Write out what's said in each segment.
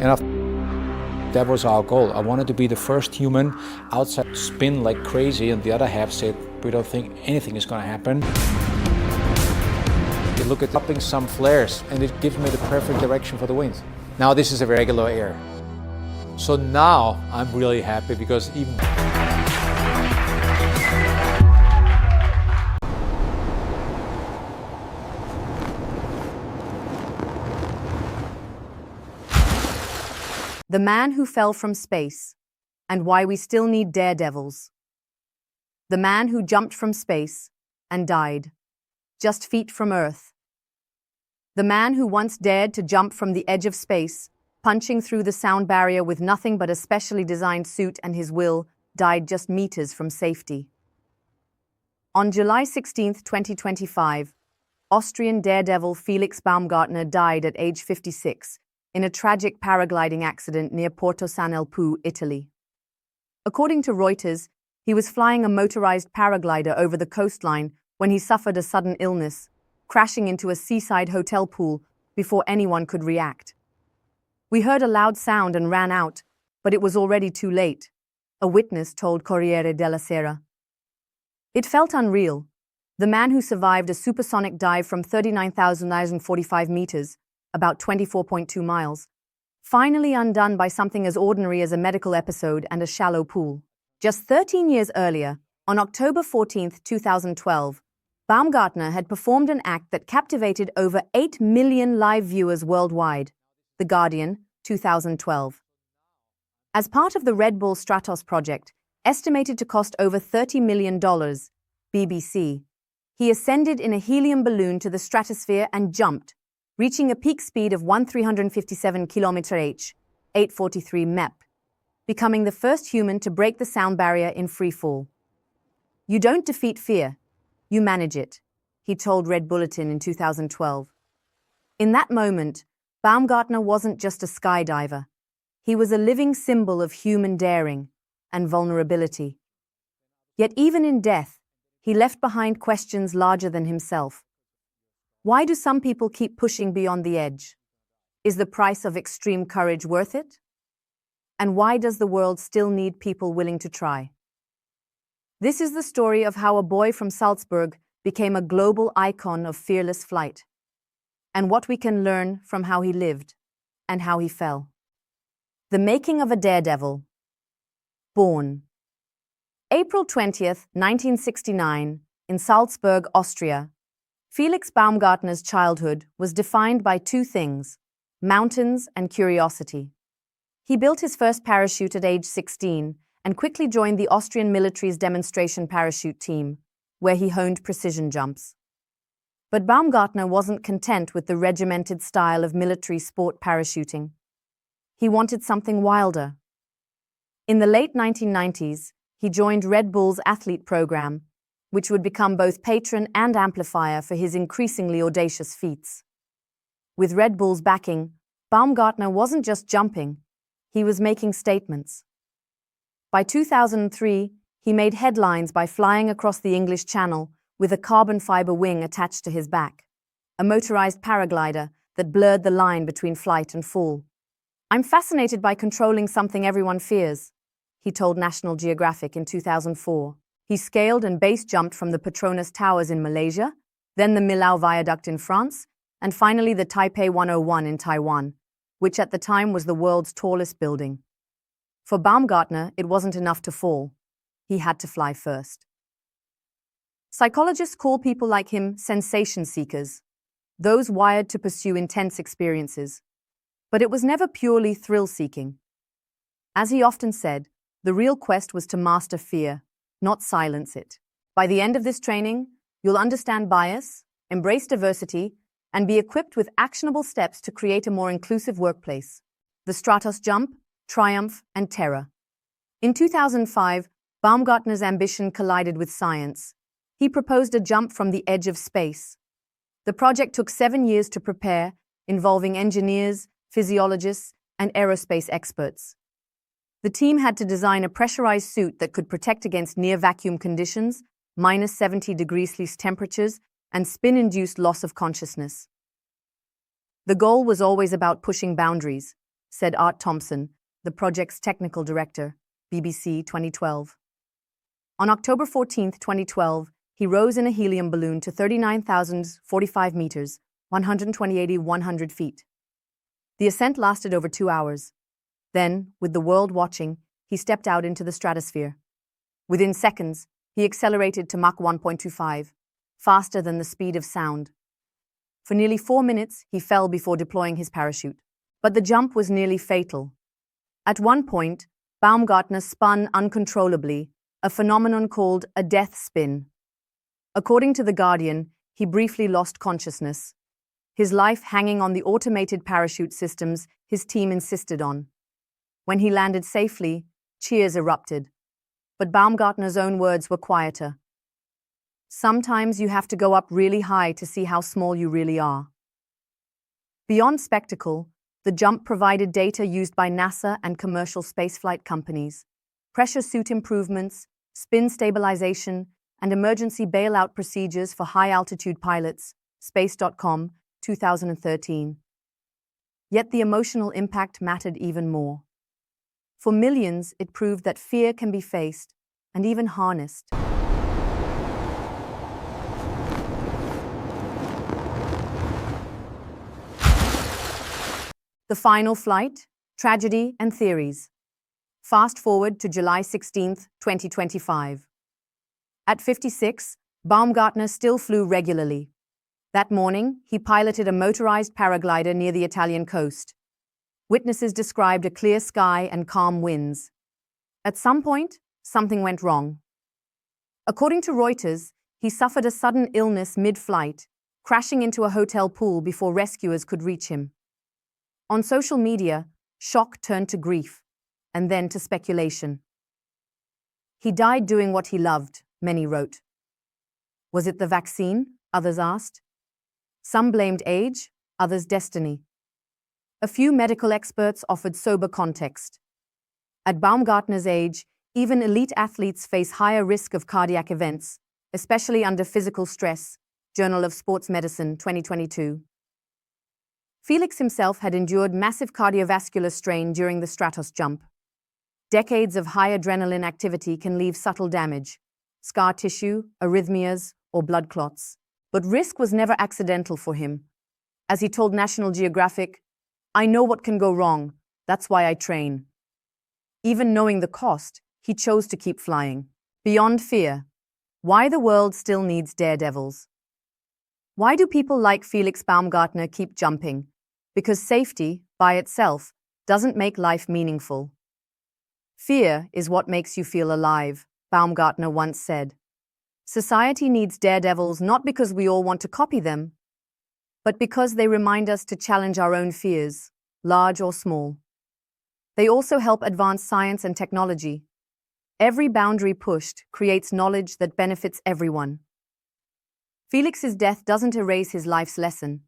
That was our goal. I wanted to be the first human outside to spin like crazy, and the other half said, we don't think anything is going to happen. You look at upping some flares, and it gives me the perfect direction for the wind. Now this is a regular air. So now I'm really happy because even The Man Who Fell from Space, and Why We Still Need Daredevils. The man who jumped from space and died, just feet from Earth. The man who once dared to jump from the edge of space, punching through the sound barrier with nothing but a specially designed suit and his will, died just meters from safety. On July 16, 2025, Austrian daredevil Felix Baumgartner died at age 56 in a tragic paragliding accident near Porto San Elpu, Italy. According to Reuters, he was flying a motorized paraglider over the coastline when he suffered a sudden illness, crashing into a seaside hotel pool before anyone could react. We heard a loud sound and ran out, but it was already too late, a witness told Corriere della Sera. It felt unreal. The man who survived a supersonic dive from 39,945 meters, about 24.2 miles, finally undone by something as ordinary as a medical episode and a shallow pool. Just 13 years earlier, on October 14, 2012, Baumgartner had performed an act that captivated over 8 million live viewers worldwide. The Guardian, 2012. As part of the Red Bull Stratos project, estimated to cost over $30 million, BBC, he ascended in a helium balloon to the stratosphere and jumped, reaching a peak speed of 1,357 km/h, 843 mph, becoming the first human to break the sound barrier in free fall. You don't defeat fear, you manage it, he told Red Bulletin in 2012. In that moment, Baumgartner wasn't just a skydiver. He was a living symbol of human daring and vulnerability. Yet even in death, he left behind questions larger than himself. Why do some people keep pushing beyond the edge? Is the price of extreme courage worth it? And why does the world still need people willing to try? This is the story of how a boy from Salzburg became a global icon of fearless flight, and what we can learn from how he lived and how he fell. The making of a daredevil. Born April 20th, 1969, in Salzburg, Austria, Felix Baumgartner's childhood was defined by two things: mountains and curiosity. He built his first parachute at age 16 and quickly joined the Austrian military's demonstration parachute team, where he honed precision jumps. But Baumgartner wasn't content with the regimented style of military sport parachuting. He wanted something wilder. In the late 1990s, he joined Red Bull's athlete program, which would become both patron and amplifier for his increasingly audacious feats. With Red Bull's backing, Baumgartner wasn't just jumping, he was making statements. By 2003, he made headlines by flying across the English Channel with a carbon fiber wing attached to his back, a motorized paraglider that blurred the line between flight and fall. "I'm fascinated by controlling something everyone fears," he told National Geographic in 2004. He scaled and base jumped from the Petronas Towers in Malaysia, then the Millau Viaduct in France, and finally the Taipei 101 in Taiwan, which at the time was the world's tallest building. For Baumgartner, it wasn't enough to fall. He had to fly first. Psychologists call people like him sensation seekers, those wired to pursue intense experiences. But it was never purely thrill-seeking. As he often said, the real quest was to master fear, not silence it. By the end of this training, you'll understand bias, embrace diversity, and be equipped with actionable steps to create a more inclusive workplace. The Stratos jump, triumph, and terror. In 2005, Baumgartner's ambition collided with science. He proposed a jump from the edge of space. The project took 7 years to prepare, involving engineers, physiologists, and aerospace experts. The team had to design a pressurized suit that could protect against near-vacuum conditions, minus 70 degrees Celsius temperatures, and spin-induced loss of consciousness. The goal was always about pushing boundaries, said Art Thompson, the project's technical director, BBC 2012. On October 14, 2012, he rose in a helium balloon to 39,045 meters, 100 feet. The ascent lasted over 2 hours. Then, with the world watching, he stepped out into the stratosphere. Within seconds, he accelerated to Mach 1.25, faster than the speed of sound. For nearly 4 minutes, he fell before deploying his parachute. But the jump was nearly fatal. At one point, Baumgartner spun uncontrollably, a phenomenon called a death spin. According to The Guardian, he briefly lost consciousness, his life hanging on the automated parachute systems his team insisted on. When he landed safely, cheers erupted. But Baumgartner's own words were quieter. Sometimes you have to go up really high to see how small you really are. Beyond spectacle, the jump provided data used by NASA and commercial spaceflight companies, pressure suit improvements, spin stabilization, and emergency bailout procedures for high-altitude pilots, Space.com, 2013. Yet the emotional impact mattered even more. For millions, it proved that fear can be faced and even harnessed. The final flight, tragedy and theories. Fast forward to July 16, 2025. At 56, Baumgartner still flew regularly. That morning, he piloted a motorized paraglider near the Italian coast. Witnesses described a clear sky and calm winds. At some point, something went wrong. According to Reuters, he suffered a sudden illness mid-flight, crashing into a hotel pool before rescuers could reach him. On social media, shock turned to grief, and then to speculation. He died doing what he loved, many wrote. Was it the vaccine? Others asked. Some blamed age, others destiny. A few medical experts offered sober context. At Baumgartner's age, even elite athletes face higher risk of cardiac events, especially under physical stress, Journal of Sports Medicine, 2022. Felix himself had endured massive cardiovascular strain during the Stratos jump. Decades of high adrenaline activity can leave subtle damage, scar tissue, arrhythmias, or blood clots. But risk was never accidental for him. As he told National Geographic, "I know what can go wrong, that's why I train." Even knowing the cost, he chose to keep flying. Beyond fear, why the world still needs daredevils. Why do people like Felix Baumgartner keep jumping? Because safety, by itself, doesn't make life meaningful. Fear is what makes you feel alive, Baumgartner once said. Society needs daredevils not because we all want to copy them, but because they remind us to challenge our own fears, large or small. They also help advance science and technology. Every boundary pushed creates knowledge that benefits everyone. Felix's death doesn't erase his life's lesson.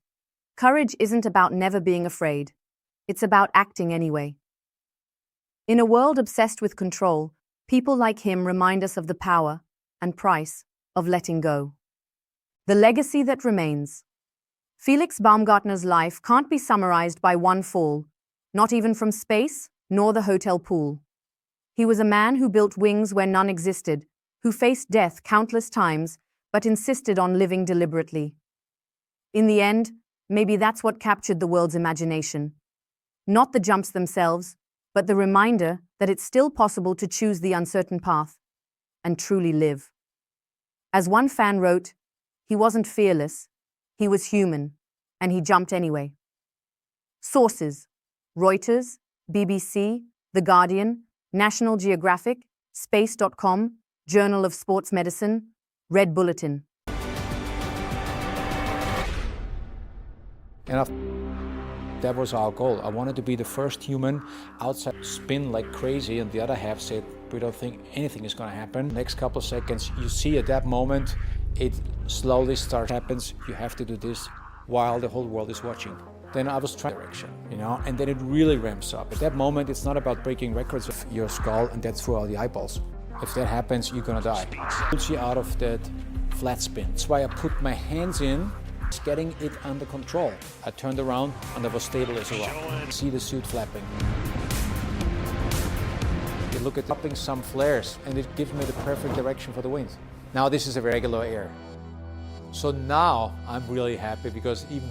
Courage isn't about never being afraid. It's about acting anyway. In a world obsessed with control, people like him remind us of the power and price of letting go. The legacy that remains. Felix Baumgartner's life can't be summarized by one fall, not even from space, nor the hotel pool. He was a man who built wings where none existed, who faced death countless times, but insisted on living deliberately. In the end, maybe that's what captured the world's imagination. Not the jumps themselves, but the reminder that it's still possible to choose the uncertain path and truly live. As one fan wrote, he wasn't fearless, he was human, and he jumped anyway. Sources: Reuters, BBC, The Guardian, National Geographic, Space.com, Journal of Sports Medicine, Red Bulletin. That was our goal. I wanted to be the first human outside spin like crazy, and the other half said, we don't think anything is going to happen. Next couple of seconds, you see at that moment, it slowly happens. You have to do this while the whole world is watching. Then I was trying direction, and then it really ramps up. At that moment, it's not about breaking records of your skull, and that's through all the eyeballs. If that happens, you're going to die. It pulls you out of that flat spin. That's why I put my hands in It's getting it under control. I turned around and it was stable as a rock. See the suit flapping. You look at popping some flares and it gives me the perfect direction for the wind. Now this is a regular air. So now I'm really happy because even